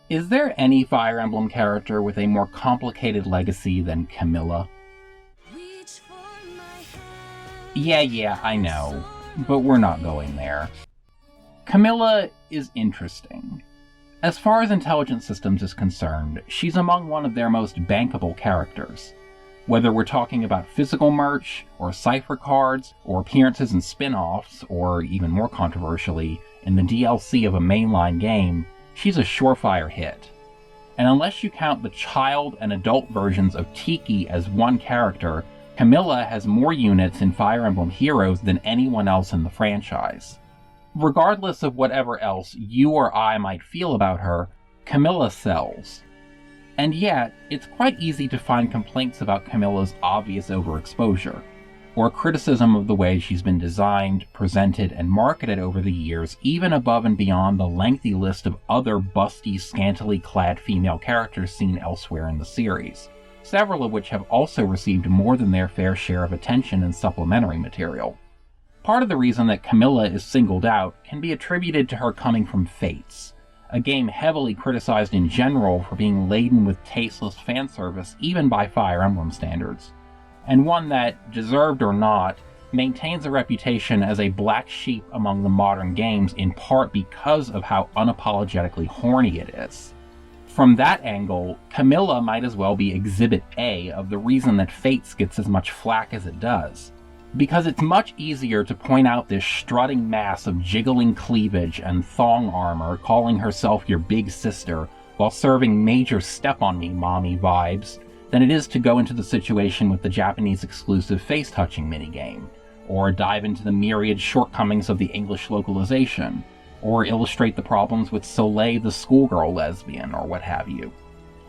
Is there any Fire Emblem character with a more complicated legacy than Camilla? Yeah, I know, but we're not going there. Camilla is interesting. As far as Intelligent Systems is concerned, she's among one of their most bankable characters. Whether we're talking about physical merch, or cipher cards, or appearances in spin-offs, or even more controversially, in the DLC of a mainline game, she's a surefire hit. And unless you count the child and adult versions of Tiki as one character, Camilla has more units in Fire Emblem Heroes than anyone else in the franchise. Regardless of whatever else you or I might feel about her, Camilla sells. And yet, it's quite easy to find complaints about Camilla's obvious overexposure, or criticism of the way she's been designed, presented, and marketed over the years, even above and beyond the lengthy list of other busty, scantily clad female characters seen elsewhere in the series, several of which have also received more than their fair share of attention and supplementary material. Part of the reason that Camilla is singled out can be attributed to her coming from Fates, a game heavily criticized in general for being laden with tasteless fan service even by Fire Emblem standards, and one that, deserved or not, maintains a reputation as a black sheep among the modern games in part because of how unapologetically horny it is. From that angle, Camilla might as well be Exhibit A of the reason that Fates gets as much flack as it does. Because it's much easier to point out this strutting mass of jiggling cleavage and thong armor calling herself your big sister while serving major step-on-me mommy vibes than it is to go into the situation with the Japanese-exclusive face-touching minigame, or dive into the myriad shortcomings of the English localization, or illustrate the problems with Soleil the schoolgirl lesbian, or what have you.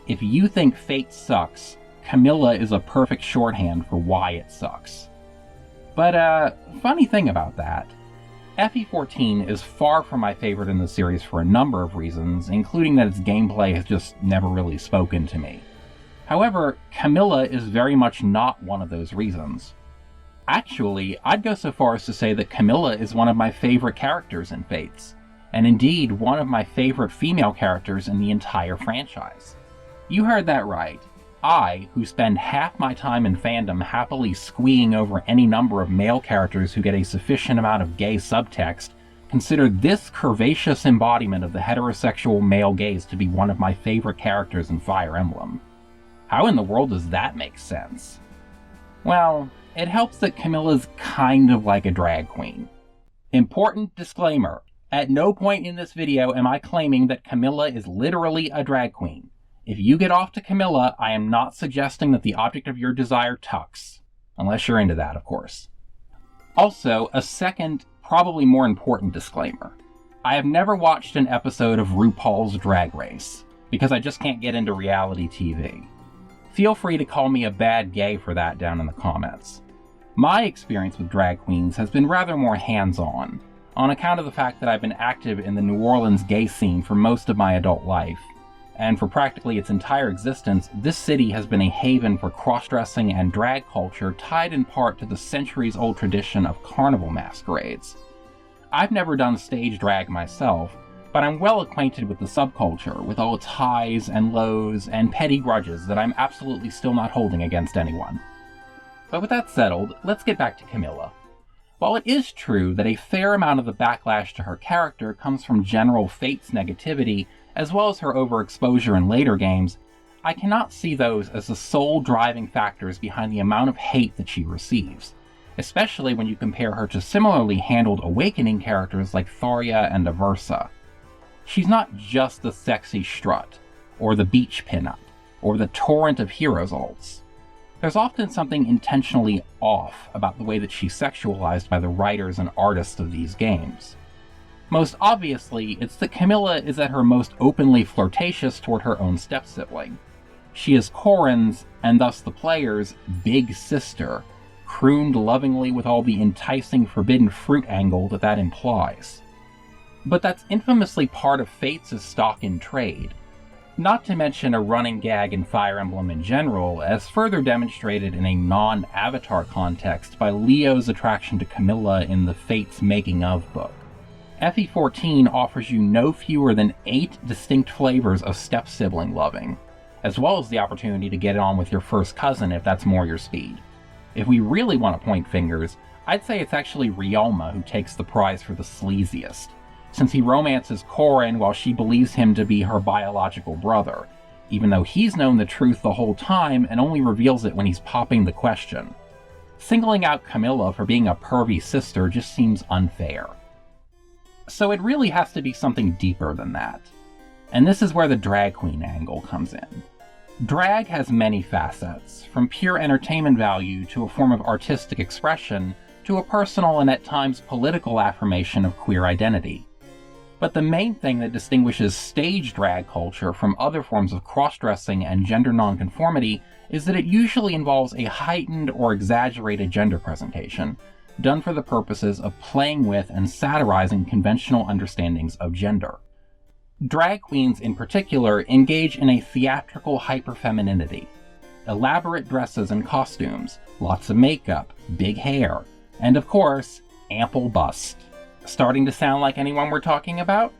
If you think Fate sucks, Camilla is a perfect shorthand for why it sucks. But, funny thing about that, FE14 is far from my favorite in the series for a number of reasons, including that its gameplay has just never really spoken to me. However, Camilla is very much not one of those reasons. Actually, I'd go so far as to say that Camilla is one of my favorite characters in Fates, and indeed one of my favorite female characters in the entire franchise. You heard that right. I, who spend half my time in fandom happily squeeing over any number of male characters who get a sufficient amount of gay subtext, consider this curvaceous embodiment of the heterosexual male gaze to be one of my favorite characters in Fire Emblem. How in the world does that make sense? Well, it helps that Camilla's kind of like a drag queen. Important disclaimer, at no point in this video am I claiming that Camilla is literally a drag queen. If you get off to Camilla, I am not suggesting that the object of your desire tucks. Unless you're into that, of course. Also, a second, probably more important disclaimer. I have never watched an episode of RuPaul's Drag Race, because I just can't get into reality TV. Feel free to call me a bad gay for that down in the comments. My experience with drag queens has been rather more hands-on account of the fact that I've been active in the New Orleans gay scene for most of my adult life. And for practically its entire existence, this city has been a haven for cross-dressing and drag culture tied in part to the centuries-old tradition of carnival masquerades. I've never done stage drag myself, but I'm well acquainted with the subculture, with all its highs and lows and petty grudges that I'm absolutely still not holding against anyone. But with that settled, let's get back to Camilla. While it is true that a fair amount of the backlash to her character comes from general Fates negativity, as well as her overexposure in later games, I cannot see those as the sole driving factors behind the amount of hate that she receives, especially when you compare her to similarly handled Awakening characters like Tharia and Aversa. She's not just the sexy strut, or the beach pinup, or the torrent of heroes ults. There's often something intentionally off about the way that she's sexualized by the writers and artists of these games. Most obviously, it's that Camilla is at her most openly flirtatious toward her own step-sibling. She is Corrin's, and thus the player's, big sister, crooned lovingly with all the enticing forbidden fruit angle that implies. But that's infamously part of Fates' stock in trade, not to mention a running gag in Fire Emblem in general, as further demonstrated in a non-Avatar context by Leo's attraction to Camilla in the Fates Making Of book. FE14 offers you no fewer than 8 distinct flavors of step-sibling loving, as well as the opportunity to get it on with your first cousin if that's more your speed. If we really want to point fingers, I'd say it's actually Ryoma who takes the prize for the sleaziest, since he romances Korin while she believes him to be her biological brother, even though he's known the truth the whole time and only reveals it when he's popping the question. Singling out Camilla for being a pervy sister just seems unfair. So it really has to be something deeper than that. And this is where the drag queen angle comes in. Drag has many facets, from pure entertainment value to a form of artistic expression to a personal and at times political affirmation of queer identity. But the main thing that distinguishes stage drag culture from other forms of cross-dressing and gender nonconformity is that it usually involves a heightened or exaggerated gender presentation, done for the purposes of playing with and satirizing conventional understandings of gender. Drag queens in particular engage in a theatrical hyperfemininity. Elaborate dresses and costumes, lots of makeup, big hair, and of course, ample bust. Starting to sound like anyone we're talking about?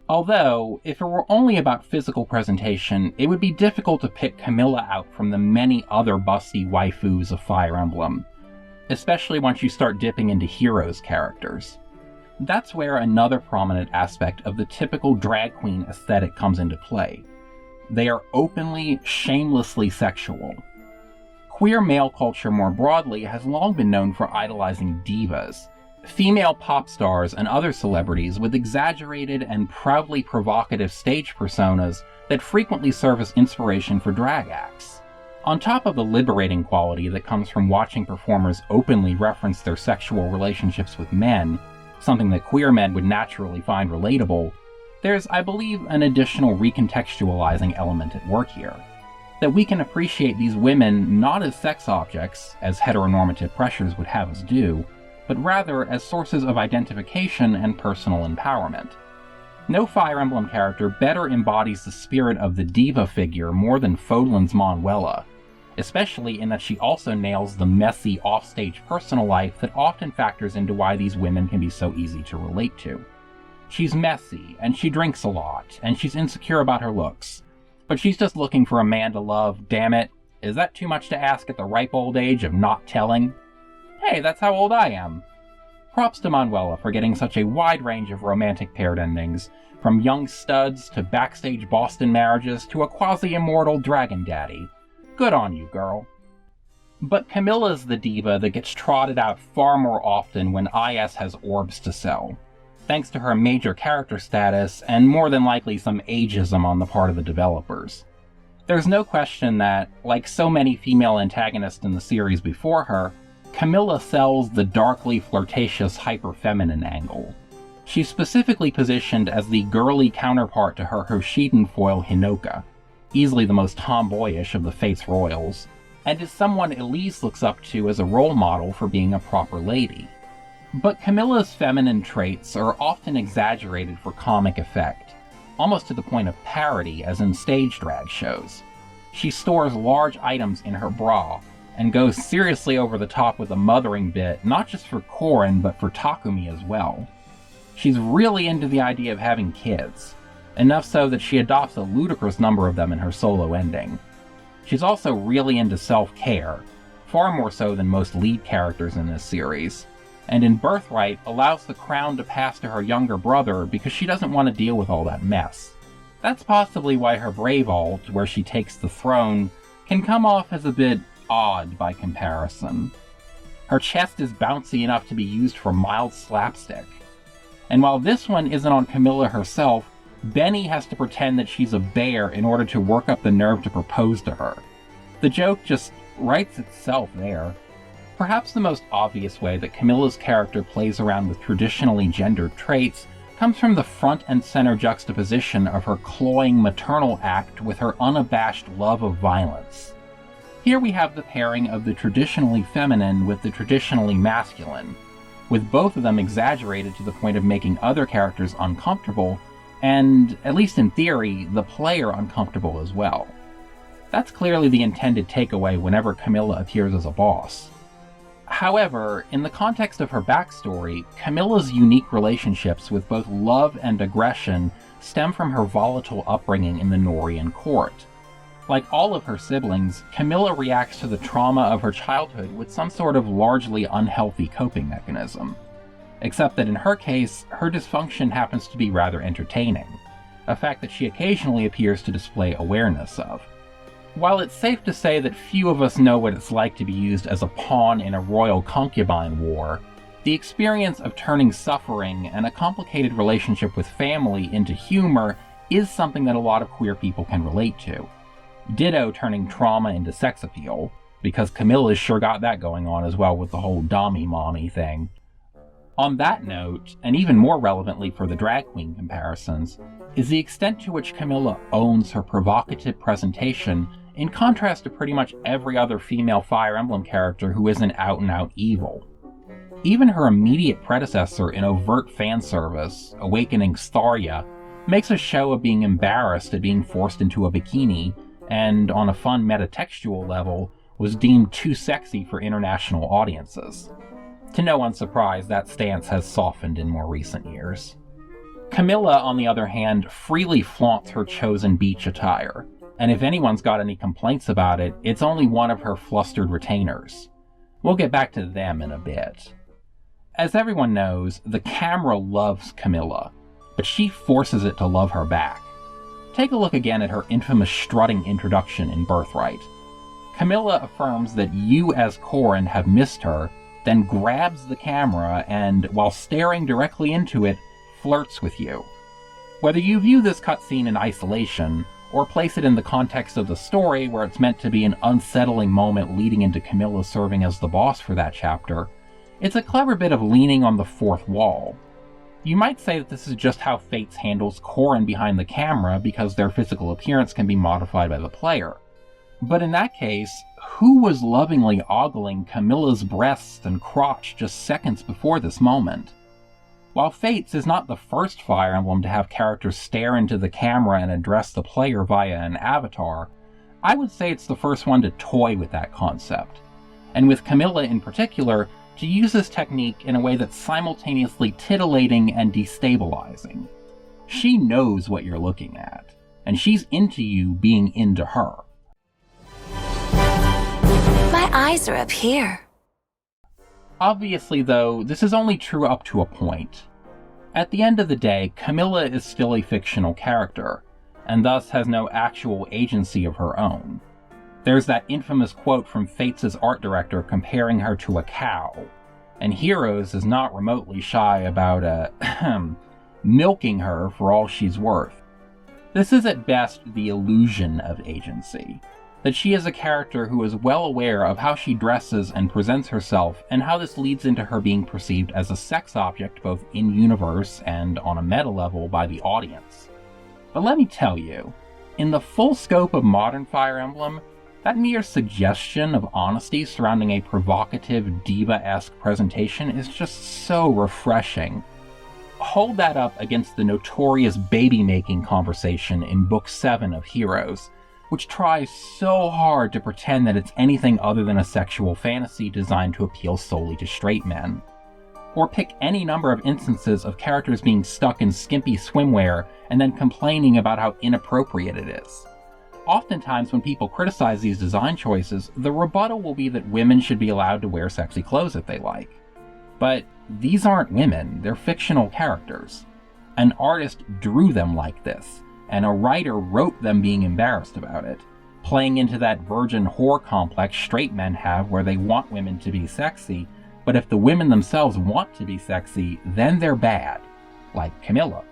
Although, if it were only about physical presentation, it would be difficult to pick Camilla out from the many other busty waifus of Fire Emblem, especially once you start dipping into heroes' characters. That's where another prominent aspect of the typical drag queen aesthetic comes into play. They are openly, shamelessly sexual. Queer male culture more broadly has long been known for idolizing divas, female pop stars and other celebrities with exaggerated and proudly provocative stage personas that frequently serve as inspiration for drag acts. On top of the liberating quality that comes from watching performers openly reference their sexual relationships with men, something that queer men would naturally find relatable, there's, I believe, an additional recontextualizing element at work here. That we can appreciate these women not as sex objects, as heteronormative pressures would have us do, but rather as sources of identification and personal empowerment. No Fire Emblem character better embodies the spirit of the diva figure more than Fodlan's Manuela, especially in that she also nails the messy, offstage personal life that often factors into why these women can be so easy to relate to. She's messy, and she drinks a lot, and she's insecure about her looks, but she's just looking for a man to love. Damn it, is that too much to ask at the ripe old age of not telling? Hey, that's how old I am. Props to Manuela for getting such a wide range of romantic paired endings, from young studs to backstage Boston marriages to a quasi-immortal dragon daddy. Good on you, girl. But Camilla's the diva that gets trotted out far more often when IS has orbs to sell, thanks to her major character status and more than likely some ageism on the part of the developers. There's no question that, like so many female antagonists in the series before her, Camilla sells the darkly flirtatious hyper-feminine angle. She's specifically positioned as the girly counterpart to her Hoshiden foil Hinoka, easily the most tomboyish of the Fates Royals, and is someone Elise looks up to as a role model for being a proper lady. But Camilla's feminine traits are often exaggerated for comic effect, almost to the point of parody as in stage drag shows. She stores large items in her bra, and goes seriously over the top with a mothering bit, not just for Korin, but for Takumi as well. She's really into the idea of having kids, enough so that she adopts a ludicrous number of them in her solo ending. She's also really into self-care, far more so than most lead characters in this series, and in Birthright allows the crown to pass to her younger brother because she doesn't want to deal with all that mess. That's possibly why her Brave Alt, where she takes the throne, can come off as a bit odd by comparison. Her chest is bouncy enough to be used for mild slapstick. And while this one isn't on Camilla herself, Benny has to pretend that she's a bear in order to work up the nerve to propose to her. The joke just writes itself there. Perhaps the most obvious way that Camilla's character plays around with traditionally gendered traits comes from the front and center juxtaposition of her cloying maternal act with her unabashed love of violence. Here we have the pairing of the traditionally feminine with the traditionally masculine, with both of them exaggerated to the point of making other characters uncomfortable, and, at least in theory, the player uncomfortable as well. That's clearly the intended takeaway whenever Camilla appears as a boss. However, in the context of her backstory, Camilla's unique relationships with both love and aggression stem from her volatile upbringing in the Norian court. Like all of her siblings, Camilla reacts to the trauma of her childhood with some sort of largely unhealthy coping mechanism. Except that in her case, her dysfunction happens to be rather entertaining, a fact that she occasionally appears to display awareness of. While it's safe to say that few of us know what it's like to be used as a pawn in a royal concubine war, the experience of turning suffering and a complicated relationship with family into humor is something that a lot of queer people can relate to. Ditto turning trauma into sex appeal, because Camilla's sure got that going on as well with the whole Dommy Mommy thing. On that note, and even more relevantly for the drag queen comparisons, is the extent to which Camilla owns her provocative presentation in contrast to pretty much every other female Fire Emblem character who isn't out-and-out evil. Even her immediate predecessor in overt fan service, Awakening Tharya, makes a show of being embarrassed at being forced into a bikini, and on a fun metatextual level, was deemed too sexy for international audiences. To no one's surprise, that stance has softened in more recent years. Camilla, on the other hand, freely flaunts her chosen beach attire, and if anyone's got any complaints about it, it's only one of her flustered retainers. We'll get back to them in a bit. As everyone knows, the camera loves Camilla, but she forces it to love her back. Take a look again at her infamous strutting introduction in Birthright. Camilla affirms that you as Corrin have missed her, then grabs the camera and, while staring directly into it, flirts with you. Whether you view this cutscene in isolation, or place it in the context of the story where it's meant to be an unsettling moment leading into Camilla serving as the boss for that chapter, it's a clever bit of leaning on the fourth wall. You might say that this is just how Fates handles Corrin behind the camera because their physical appearance can be modified by the player. But in that case, who was lovingly ogling Camilla's breasts and crotch just seconds before this moment? While Fates is not the first Fire Emblem to have characters stare into the camera and address the player via an avatar, I would say it's the first one to toy with that concept. And with Camilla in particular, to use this technique in a way that's simultaneously titillating and destabilizing. She knows what you're looking at, and she's into you being into her. My eyes are up here. Obviously, though, this is only true up to a point. At the end of the day, Camilla is still a fictional character, and thus has no actual agency of her own. There's that infamous quote from Fates' art director comparing her to a cow, and Heroes is not remotely shy about milking her for all she's worth. This is at best the illusion of agency, that she is a character who is well aware of how she dresses and presents herself, and how this leads into her being perceived as a sex object both in-universe and on a meta level by the audience. But let me tell you, in the full scope of modern Fire Emblem, that mere suggestion of honesty surrounding a provocative, diva-esque presentation is just so refreshing. Hold that up against the notorious baby-making conversation in Book 7 of Heroes, which tries so hard to pretend that it's anything other than a sexual fantasy designed to appeal solely to straight men. Or pick any number of instances of characters being stuck in skimpy swimwear and then complaining about how inappropriate it is. Oftentimes when people criticize these design choices, the rebuttal will be that women should be allowed to wear sexy clothes if they like. But these aren't women, they're fictional characters. An artist drew them like this, and a writer wrote them being embarrassed about it, playing into that virgin whore complex straight men have where they want women to be sexy, but if the women themselves want to be sexy, then they're bad, like Camilla.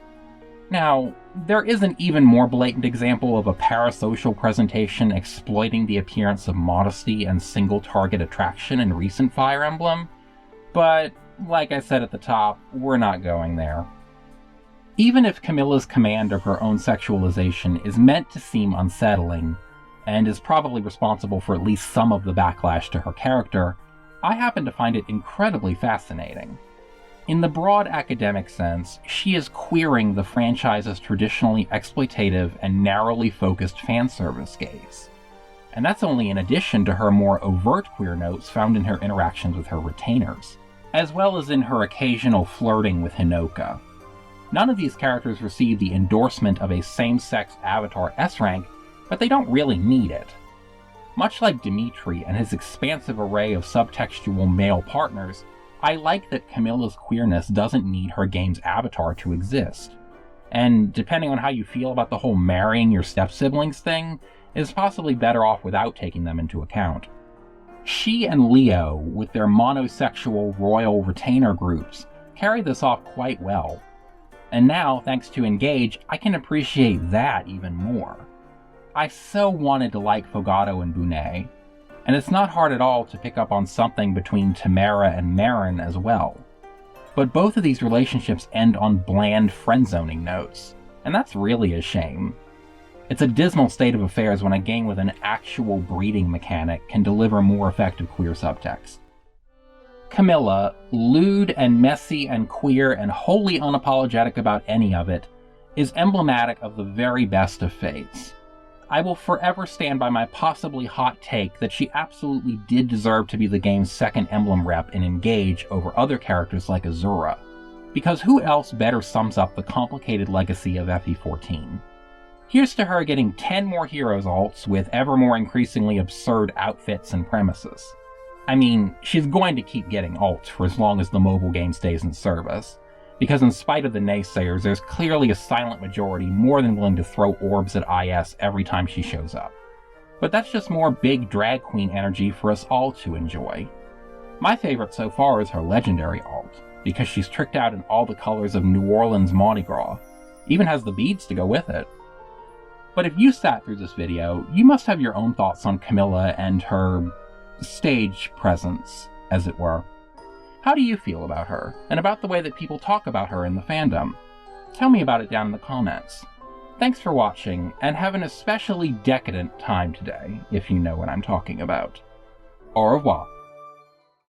Now, there is an even more blatant example of a parasocial presentation exploiting the appearance of modesty and single-target attraction in recent Fire Emblem, but, like I said at the top, we're not going there. Even if Camilla's command of her own sexualization is meant to seem unsettling, and is probably responsible for at least some of the backlash to her character, I happen to find it incredibly fascinating. In the broad academic sense, she is queering the franchise's traditionally exploitative and narrowly focused fan service gaze. And that's only in addition to her more overt queer notes found in her interactions with her retainers, as well as in her occasional flirting with Hinoka. None of these characters receive the endorsement of a same-sex avatar S-rank, but they don't really need it. Much like Dimitri and his expansive array of subtextual male partners, I like that Camilla's queerness doesn't need her game's avatar to exist. And depending on how you feel about the whole marrying your step-siblings thing, is possibly better off without taking them into account. She and Leo, with their monosexual royal retainer groups, carry this off quite well. And now, thanks to Engage, I can appreciate that even more. I so wanted to like Fogato and Bunet, and it's not hard at all to pick up on something between Tamara and Marin as well. But both of these relationships end on bland friendzoning notes, and that's really a shame. It's a dismal state of affairs when a game with an actual breeding mechanic can deliver more effective queer subtext. Camilla, lewd and messy and queer and wholly unapologetic about any of it, is emblematic of the very best of fates. I will forever stand by my possibly hot take that she absolutely did deserve to be the game's second emblem rep in Engage over other characters like Azura, because who else better sums up the complicated legacy of FE14? Here's to her getting 10 more Heroes alts with ever more increasingly absurd outfits and premises. I mean, she's going to keep getting alts for as long as the mobile game stays in service, because in spite of the naysayers, there's clearly a silent majority more than willing to throw orbs at IS every time she shows up. But that's just more big drag queen energy for us all to enjoy. My favorite so far is her legendary alt, because she's tricked out in all the colors of New Orleans Mardi Gras, even has the beads to go with it. But if you sat through this video, you must have your own thoughts on Camilla and her stage presence, as it were. How do you feel about her, and about the way that people talk about her in the fandom? Tell me about it down in the comments. Thanks for watching, and have an especially decadent time today, if you know what I'm talking about. Au revoir.